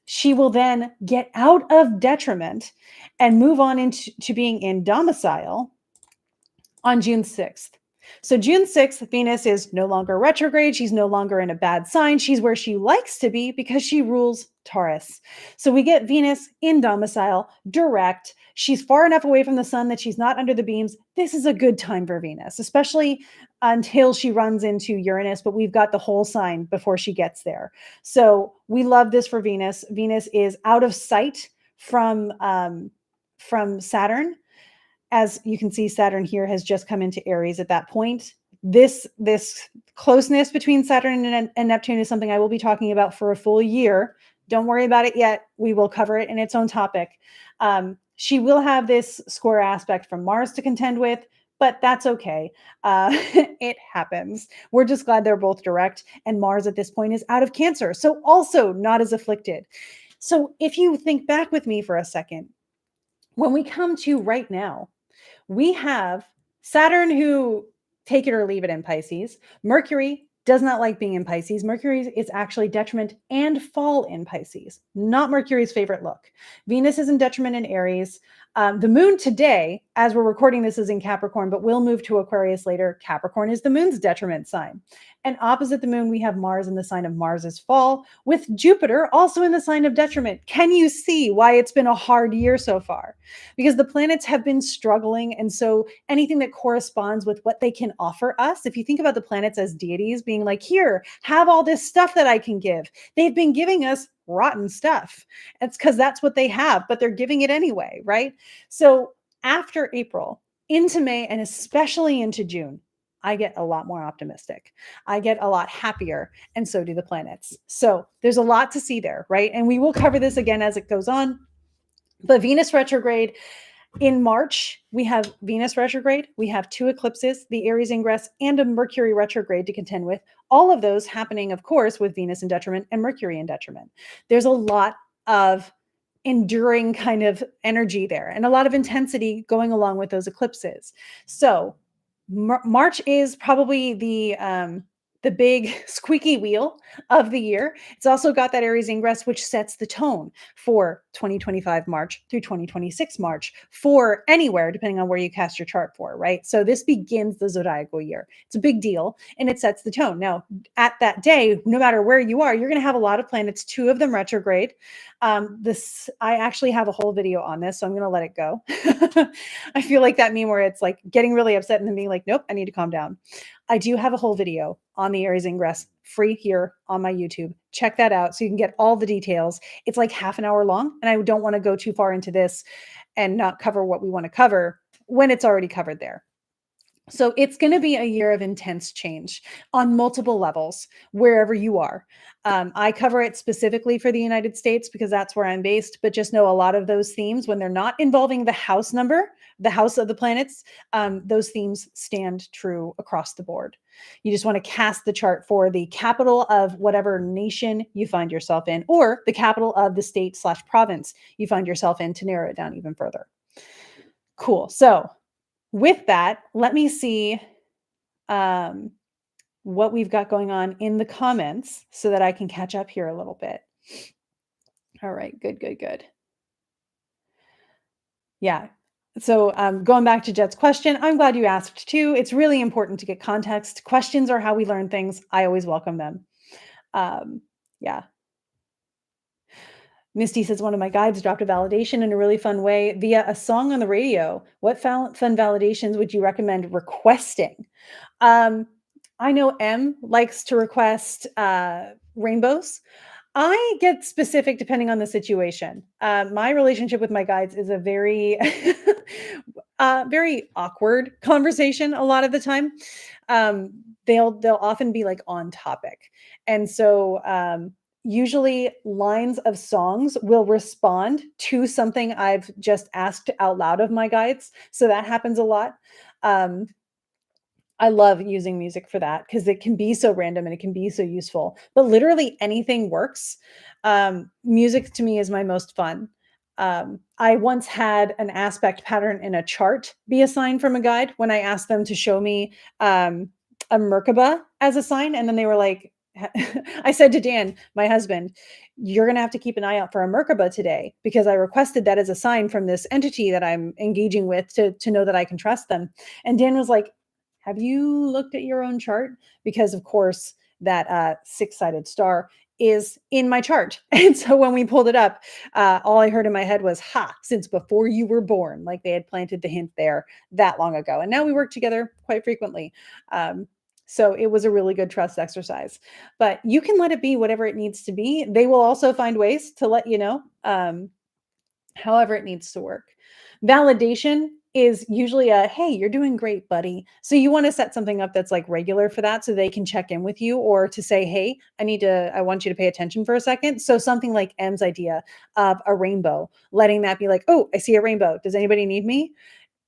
She will then get out of detriment and move on into being in domicile on June 6th. So June 6th, Venus is no longer retrograde. She's no longer in a bad sign. She's where she likes to be because she rules Taurus. So we get Venus in domicile, direct. She's far enough away from the sun that she's not under the beams. This is a good time for Venus, especially until she runs into Uranus, but we've got the whole sign before she gets there. So we love this for Venus. Venus is out of sight from Saturn. As you can see, Saturn here has just come into Aries at that point. This closeness between Saturn and Neptune is something I will be talking about for a full year. Don't worry about it yet. We will cover it in its own topic. She will have this square aspect from Mars to contend with, but that's okay. It happens. We're just glad they're both direct, and Mars at this point is out of Cancer, so also not as afflicted. So if you think back with me for a second, when we come to right now, we have Saturn, who, take it or leave it, in Pisces. Mercury does not like being in Pisces. Mercury is actually detriment and fall in Pisces, not Mercury's favorite look. Venus is in detriment in Aries. The moon today, as we're recording this, is in Capricorn, but will move to Aquarius later. Capricorn is the moon's detriment sign. And opposite the moon, we have Mars in the sign of Mars's fall, with Jupiter also in the sign of detriment. Can you see why it's been a hard year so far? Because the planets have been struggling. And so anything that corresponds with what they can offer us, if you think about the planets as deities being like, here, have all this stuff that I can give. They've been giving us rotten stuff. It's because that's what they have, but they're giving it anyway, right? So after April, into May, and especially into June, I get a lot more optimistic. I get a lot happier, and so do the planets. So there's a lot to see there, right? And we will cover this again as it goes on. But Venus retrograde in March, we have Venus retrograde, we have 2 eclipses, the Aries ingress, and a Mercury retrograde to contend with. All of those happening, of course, with Venus in detriment and Mercury in detriment. There's a lot of enduring kind of energy there and a lot of intensity going along with those eclipses. So March is probably the big squeaky wheel of the year. It's also got that Aries ingress, which sets the tone for 2025 March through 2026 March for anywhere, depending on where you cast your chart for, right? So this begins the zodiacal year. It's a big deal, and it sets the tone. Now, at that day, no matter where you are, you're going to have a lot of planets, 2 of them retrograde. I actually have a whole video on this, so I'm going to let it go. I feel like that meme where it's like getting really upset and then being like, nope, I need to calm down. I do have a whole video on the Aries ingress free here on my YouTube. Check that out so you can get all the details. It's like half an hour long, and I don't want to go too far into this and not cover what we want to cover when it's already covered there. So it's going to be a year of intense change on multiple levels, wherever you are. I cover it specifically for the United States because that's where I'm based, but just know a lot of those themes, when they're not involving the house number, the house of the planets, those themes stand true across the board. You just want to cast the chart for the capital of whatever nation you find yourself in, or the capital of the state slash province you find yourself in to narrow it down even further. Cool. So with that, let me see um, what we've got going on in the comments so that I can catch up here a little bit. All right, good, good, good. Yeah. So going back to Jet's question, I'm glad you asked too. It's really important to get context. Questions are how we learn things. I always welcome them. Yeah. Misty says one of my guides dropped a validation in a really fun way via a song on the radio. What fun validations would you recommend requesting? Um, I know M likes to request rainbows. I get specific depending on the situation. My relationship with my guides is a very, very awkward conversation a lot of the time. They'll often be like on topic, and so usually lines of songs will respond to something I've just asked out loud of my guides. So that happens a lot. Um, I love using music for that because it can be so random and it can be so useful. But literally anything works. Music to me is my most fun. I once had an aspect pattern in a chart be a sign from a guide when I asked them to show me a Merkaba as a sign. And then they were like, I said to Dan, my husband, you're going to have to keep an eye out for a Merkaba today because I requested that as a sign from this entity that I'm engaging with to know that I can trust them. And Dan was like, have you looked at your own chart? Because of course that six-sided star is in my chart. And so when we pulled it up, all I heard in my head was, ha, since before you were born, like they had planted the hint there that long ago. And now we work together quite frequently. So it was a really good trust exercise, but you can let it be whatever it needs to be. They will also find ways to let you know, however it needs to work. Validation is usually a, hey, you're doing great, buddy. So you want to set something up that's like regular for that so they can check in with you or to say, hey, I want you to pay attention for a second. So something like M's idea of a rainbow, letting that be like, oh, I see a rainbow. Does anybody need me?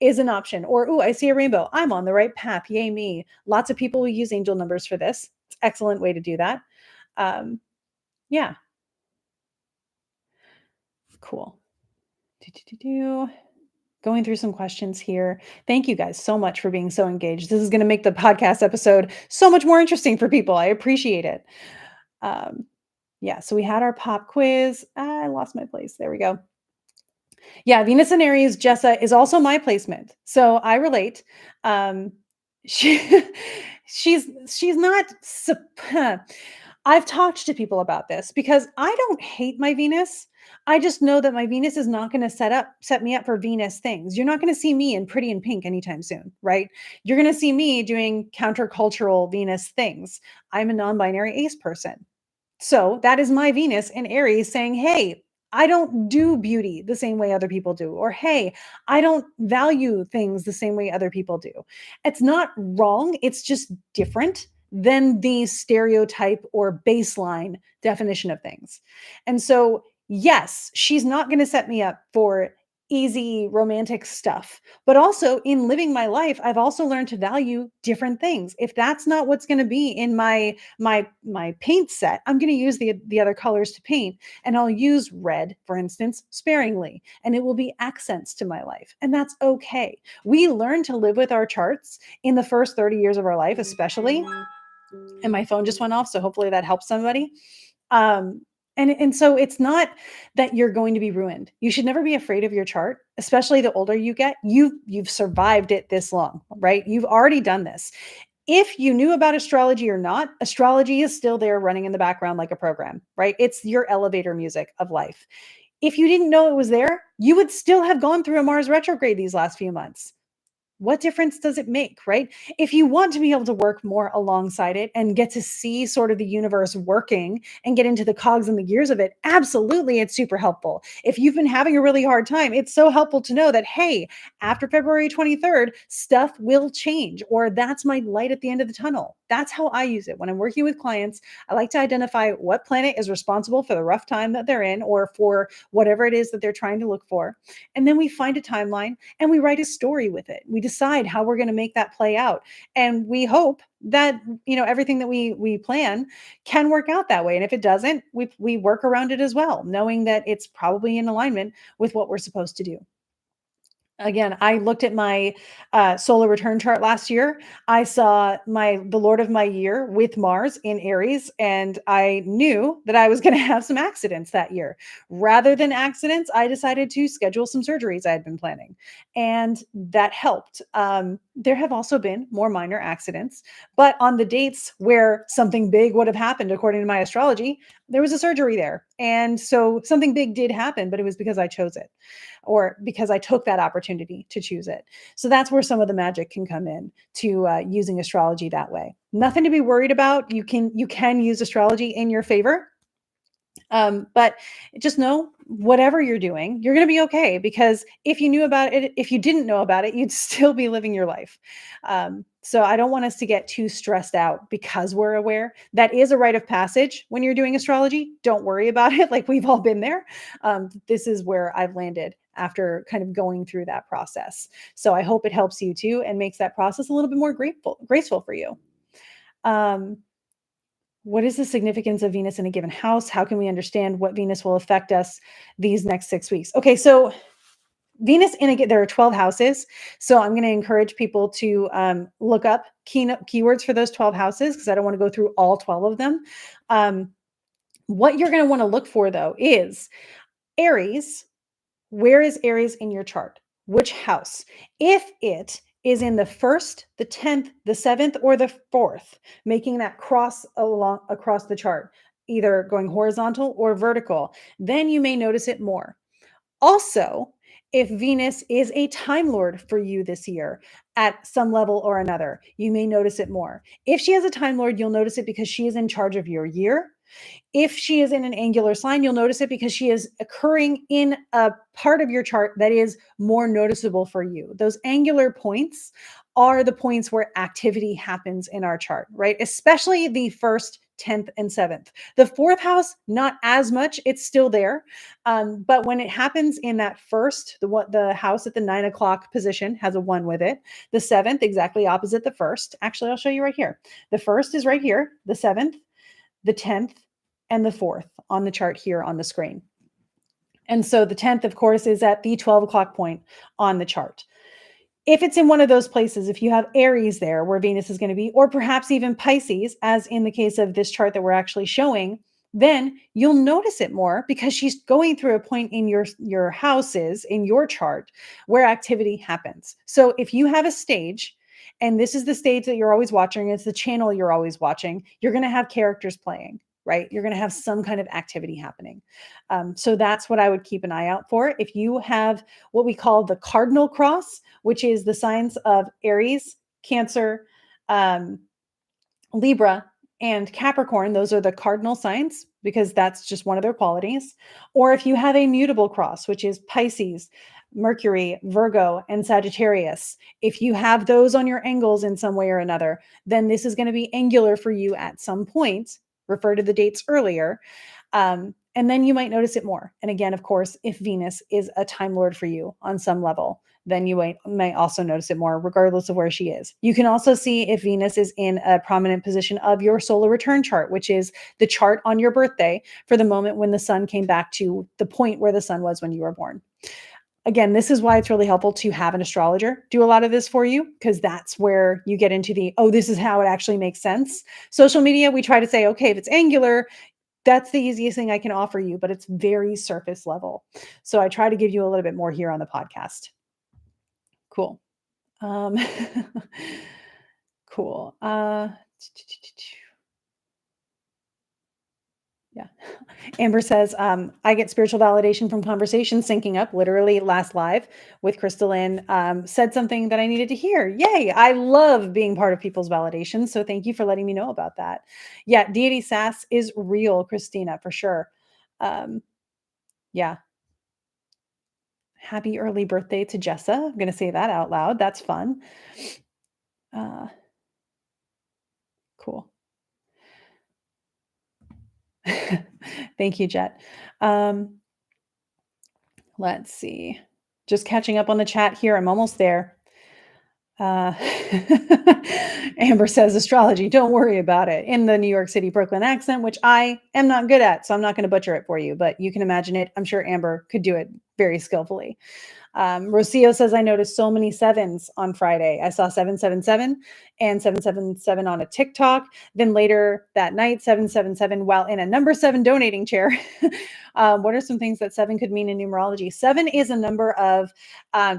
Is an option. Or, oh, I see a rainbow. I'm on the right path. Yay, me. Lots of people will use angel numbers for this. It's an excellent way to do that. Yeah. Cool. Going through some questions here. Thank you guys so much for being so engaged. This is going to make the podcast episode so much more interesting for people. I appreciate it. Yeah, so we had our pop quiz. I lost my place. There we go. Yeah, Venus in Aries, Jessa, is also my placement. So I relate. She she's not I've talked to people about this because I don't hate my Venus. I just know that my Venus is not going to set me up for Venus things. You're not going to see me in pretty in pink anytime soon, right? You're going to see me doing countercultural Venus things. I'm a non-binary ace person. So that is my Venus in Aries saying, hey, I don't do beauty the same way other people do. Or, hey, I don't value things the same way other people do. It's not wrong. It's just different than the stereotype or baseline definition of things. And so, yes, she's not going to set me up for easy romantic stuff. But also in living my life, I've also learned to value different things. If that's not what's going to be in my paint set, I'm going to use the other colors to paint, and I'll use red, for instance, sparingly, and it will be accents to my life. And that's okay. We learn to live with our charts in the first 30 years of our life, especially. And my phone just went off, so hopefully that helps somebody. And so it's not that you're going to be ruined. You should never be afraid of your chart, especially the older you get. You've survived it this long, right? You've already done this. If you knew about astrology or not, astrology is still there running in the background like a program, right? It's your elevator music of life. If you didn't know it was there, you would still have gone through a Mars retrograde these last few months. What difference does it make, right? If you want to be able to work more alongside it and get to see sort of the universe working and get into the cogs and the gears of it, absolutely, it's super helpful. If you've been having a really hard time, it's so helpful to know that, hey, after February 23rd, stuff will change, or that's my light at the end of the tunnel, That's how I use it. When I'm working with clients, I like to identify what planet is responsible for the rough time that they're in or for whatever it is that they're trying to look for. And then we find a timeline and we write a story with it. We decide how we're going to make that play out. And we hope that, everything that we plan can work out that way. And if it doesn't, we work around it as well, knowing that it's probably in alignment with what we're supposed to do. Again, I looked at my solar return chart last year. I saw the Lord of my year with Mars in Aries, and I knew that I was going to have some accidents that year. Rather than accidents, I decided to schedule some surgeries I had been planning, and that helped. There have also been more minor accidents, but on the dates where something big would have happened, according to my astrology, there was a surgery there, and so something big did happen, but it was because I chose it or because I took that opportunity to choose it. So that's where some of the magic can come in to using astrology that way. Nothing to be worried about. You can use astrology in your favor, but just know whatever you're doing, you're going to be okay because if you knew about it, if you didn't know about it, you'd still be living your life. So I don't want us to get too stressed out because we're aware. That is a rite of passage when you're doing astrology. Don't worry about it. Like we've all been there. This is where I've landed after kind of going through that process. So I hope it helps you too and makes that process a little bit more graceful for you. Um, what is the significance of Venus in a given house? How can we understand what Venus will affect us these next 6 weeks? Okay, so there are 12 houses. So I'm going to encourage people to look up keywords for those 12 houses because I don't want to go through all 12 of them. Um, what you're going to want to look for though is Aries. Where is Aries in your chart? Which house? If it is in the first, the 10th, the 7th, or the 4th, making that cross across the chart, either going horizontal or vertical, then you may notice it more. Also, if Venus is a Time Lord for you this year at some level or another, you may notice it more. If she has a Time Lord, you'll notice it because she is in charge of your year. If she is in an angular sign, you'll notice it because she is occurring in a part of your chart that is more noticeable for you. Those angular points are the points where activity happens in our chart, right? Especially the first, 10th, and 7th. The fourth house, not as much, it's still there. But when it happens in that first, the house at the 9 o'clock position has a one with it. The seventh, exactly opposite the first. Actually, I'll show you right here. The first is right here, the seventh, the 10th, and the 4th on the chart here on the screen. And so the 10th, of course, is at the 12 o'clock point on the chart. If it's in one of those places, if you have Aries there where Venus is going to be, or perhaps even Pisces, as in the case of this chart that we're actually showing, then you'll notice it more because she's going through a point in your houses in your chart where activity happens. So if you have a stage, and this is the stage that you're always watching, it's the channel you're always watching, you're going to have characters playing, right? You're going to have some kind of activity happening. So that's what I would keep an eye out for. If you have what we call the cardinal cross, which is the signs of Aries, Cancer, um, Libra, and Capricorn, those are the cardinal signs because that's just one of their qualities. Or if you have a mutable cross, which is Pisces, Mercury, Virgo, and Sagittarius, if you have those on your angles in some way or another, then this is going to be angular for you at some point. Refer to the dates earlier. And then you might notice it more. And again, of course, if Venus is a Time Lord for you on some level, then you may also notice it more, regardless of where she is. You can also see if Venus is in a prominent position of your solar return chart, which is the chart on your birthday for the moment when the sun came back to the point where the sun was when you were born. Again, this is why it's really helpful to have an astrologer do a lot of this for you, because that's where you get into this is how it actually makes sense. Social media, we try to say, okay, if it's angular, that's the easiest thing I can offer you, but it's very surface level. So I try to give you a little bit more here on the podcast. Cool. Um, cool. Yeah. Amber says, I get spiritual validation from conversations syncing up. Literally last live with Crystalline said something that I needed to hear. Yay. I love being part of people's validation. So thank you for letting me know about that. Yeah. Deity sass is real, Christina, for sure. Yeah. Happy early birthday to Jessa. I'm going to say that out loud. That's fun. Uh, Cool. Thank you, Jet. Um, let's see. Just catching up on the chat here. I'm almost there. Uh, Amber says astrology, don't worry about it, in the New York City Brooklyn accent, which I am not good at, so I'm not going to butcher it for you, but you can imagine it. I'm sure Amber could do it very skillfully. Rocio says, I noticed so many sevens on Friday. I saw 777 and 777 on a TikTok. Then later that night, 777 while in a number seven donating chair. What are some things that seven could mean in numerology? Seven is a number of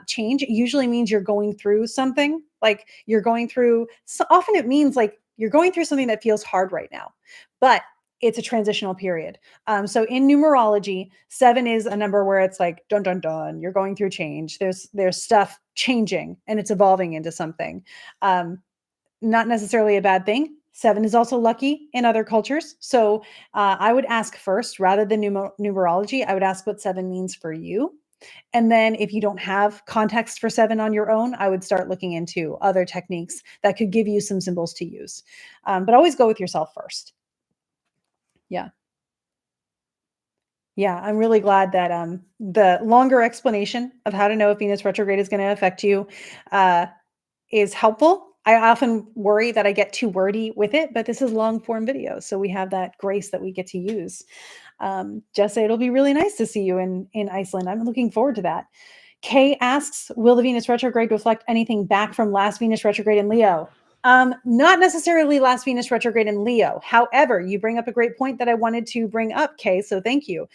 change. It usually means you're going through something, like you're going through, so often it means like you're going through something that feels hard right now, but it's a transitional period. So in numerology, seven is a number where it's like dun dun dun. You're going through change. There's stuff changing and it's evolving into something. Not necessarily a bad thing. Seven is also lucky in other cultures. So I would ask first, rather than numerology, I would ask what seven means for you. And then if you don't have context for seven on your own, I would start looking into other techniques that could give you some symbols to use. But always go with yourself first. Yeah. Yeah, I'm really glad that the longer explanation of how to know if Venus retrograde is going to affect you uh, is helpful. I often worry that I get too wordy with it, but this is long form video, so we have that grace that we get to use. Jessa, it'll be really nice to see you in Iceland. I'm looking forward to that. Kay asks, will the Venus retrograde reflect anything back from last Venus retrograde in Leo? Not necessarily last Venus retrograde in Leo. However, you bring up a great point that I wanted to bring up, Kay, so thank you.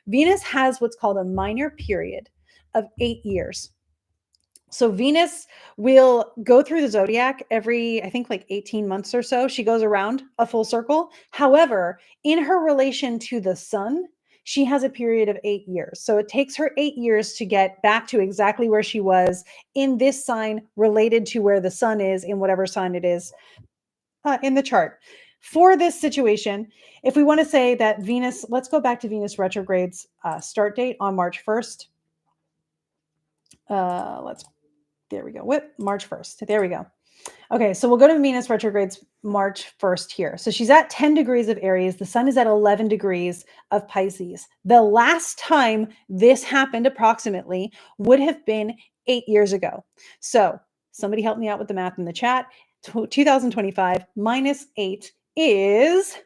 Venus has what's called a minor period of 8 years. So Venus will go through the zodiac every, I think, like 18 months or so. She goes around a full circle. However, in her relation to the sun, she has a period of 8 years. So it takes her 8 years to get back to exactly where she was in this sign related to where the sun is in whatever sign it is in the chart. For this situation, if we want to say that Venus, let's go back to Venus retrograde's start date on March 1st. There we go. March 1st. There we go. Okay, so we'll go to Venus retrograde's March 1st here. So she's at 10 degrees of Aries. The sun is at 11 degrees of Pisces. The last time this happened approximately would have been 8 years ago. So somebody help me out with the math in the chat. 2025 minus 8 is,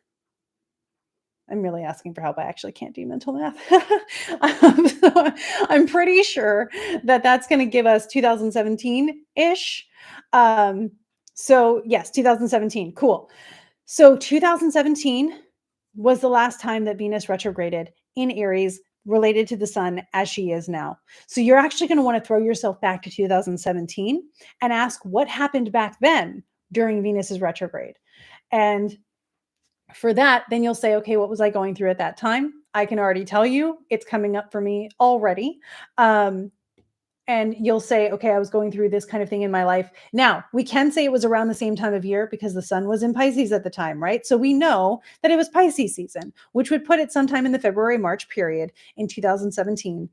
I'm really asking for help. I actually can't do mental math. So I'm pretty sure that that's going to give us 2017-ish. So yes, 2017. Cool. So 2017 was the last time that Venus retrograded in Aries related to the sun as she is now. So you're actually going to want to throw yourself back to 2017 and ask what happened back then during Venus's retrograde. And for that, then you'll say, okay, what was I going through at that time? I can already tell you it's coming up for me already. And you'll say, okay, I was going through this kind of thing in my life. Now, we can say it was around the same time of year because the sun was in Pisces at the time, right? So we know that it was Pisces season, which would put it sometime in the February, March period in 2017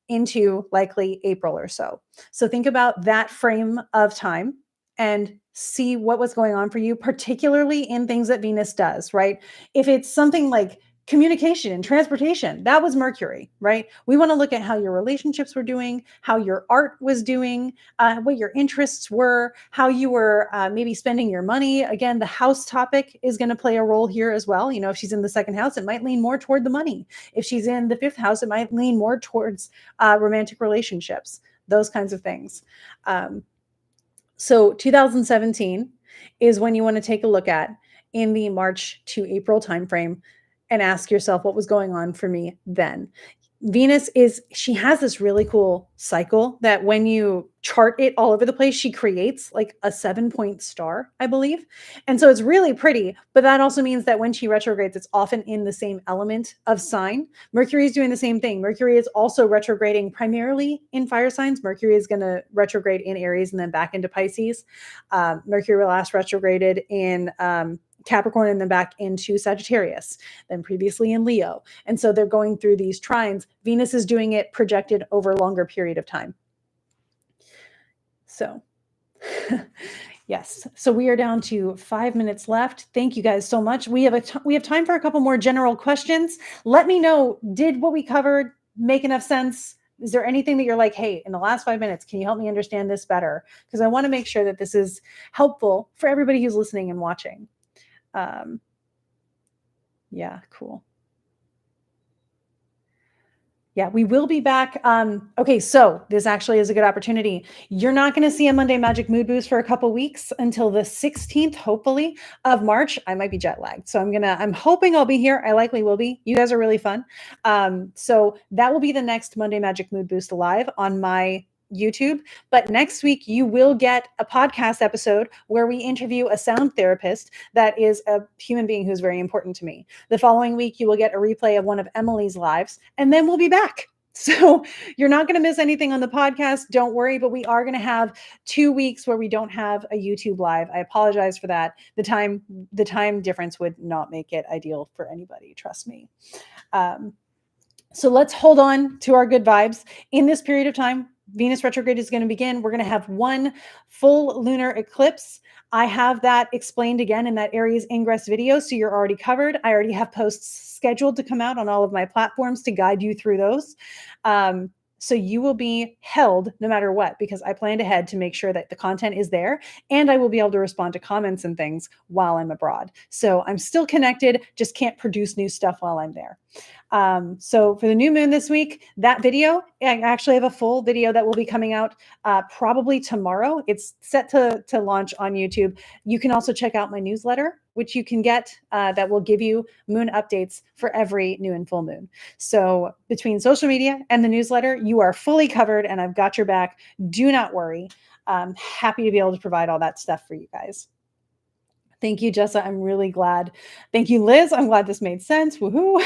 into likely April or so. So think about that frame of time and see what was going on for you, particularly in things that Venus does, right? If it's something like communication and transportation, that was Mercury, right? We want to look at how your relationships were doing, how your art was doing, what your interests were, how you were maybe spending your money. Again, the house topic is going to play a role here as well. You know, if she's in the second house, it might lean more toward the money. If she's in the fifth house, it might lean more towards romantic relationships, those kinds of things. So 2017 is when you want to take a look at in the March to April timeframe and ask yourself what was going on for me then. Venus she has this really cool cycle that when you chart it all over the place, she creates like a 7-point star, I believe. And so it's really pretty, but that also means that when she retrogrades, it's often in the same element of sign. Mercury is doing the same thing. Mercury is also retrograding primarily in fire signs. Mercury is going to retrograde in Aries and then back into Pisces. Mercury last retrograded in Capricorn and then back into Sagittarius, then previously in Leo. And so they're going through these trines. Venus is doing it projected over a longer period of time. So Yes. So we are down to 5 minutes left. Thank you guys so much. We have time for a couple more general questions. Let me know, did what we covered make enough sense? Is there anything that you're like, hey, in the last 5 minutes, can you help me understand this better? Because I want to make sure that this is helpful for everybody who's listening and watching. Um, yeah, cool. Yeah, we will be back. Okay, so this actually is a good opportunity. You're not going to see a Monday Magic Mood Boost for a couple weeks until the 16th, hopefully, of March. I might be jet lagged. So I'm hoping I'll be here. I likely will be. You guys are really fun. So that will be the next Monday Magic Mood Boost live on my YouTube. But next week, you will get a podcast episode where we interview a sound therapist that is a human being who's very important to me. The following week, you will get a replay of one of Emily's lives, and then we'll be back. So you're not going to miss anything on the podcast. Don't worry, but we are going to have 2 weeks where we don't have a YouTube live. I apologize for that. The time difference would not make it ideal for anybody. Trust me. So let's hold on to our good vibes in this period of time. Venus retrograde is going to begin. We're going to have one full lunar eclipse. I have that explained again in that Aries ingress video, so you're already covered. I already have posts scheduled to come out on all of my platforms to guide you through those. So you will be held no matter what, because I planned ahead to make sure that the content is there, and I will be able to respond to comments and things while I'm abroad. So I'm still connected, just can't produce new stuff while I'm there. So for the new moon this week, that video, I actually have a full video that will be coming out probably tomorrow. It's set to launch on YouTube. You can also check out my newsletter, which you can get that will give you moon updates for every new and full moon. So between social media and the newsletter, you are fully covered, and I've got your back. Do not worry. I'm happy to be able to provide all that stuff for you guys. Thank you, Jessa. I'm really glad. Thank you, Liz. I'm glad this made sense. Woohoo.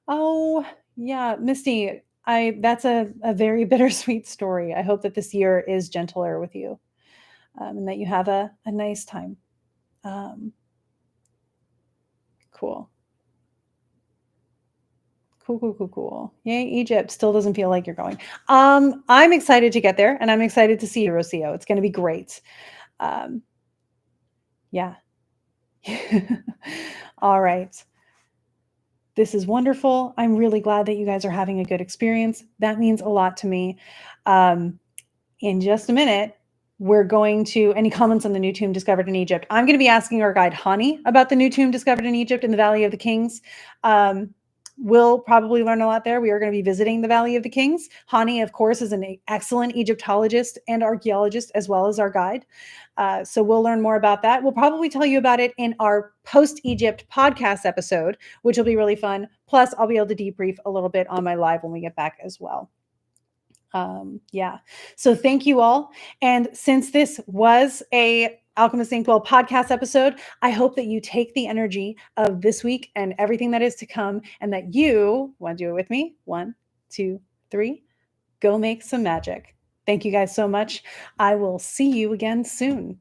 Oh, yeah, Misty, that's a very bittersweet story. I hope that this year is gentler with you, and that you have a nice time. Cool. Cool. Yay, Egypt. Still doesn't feel like you're going. I'm excited to get there, and I'm excited to see you, Rocio. It's going to be great. Yeah. All right. This is wonderful. I'm really glad that you guys are having a good experience. That means a lot to me. In just a minute, we're going to any comments on the new tomb discovered in Egypt. I'm going to be asking our guide Hani about the new tomb discovered in Egypt in the Valley of the Kings. We'll probably learn a lot there. We are going to be visiting the Valley of the Kings. Hani, of course, is an excellent Egyptologist and archaeologist, as well as our guide. So we'll learn more about that. We'll probably tell you about it in our post-Egypt podcast episode, which will be really fun. Plus, I'll be able to debrief a little bit on my live when we get back as well. Yeah. So thank you all. And since this was a Alchemist Inkwell podcast episode, I hope that you take the energy of this week and everything that is to come, and that you want to do it with me. 1, 2, 3, go make some magic. Thank you guys so much. I will see you again soon.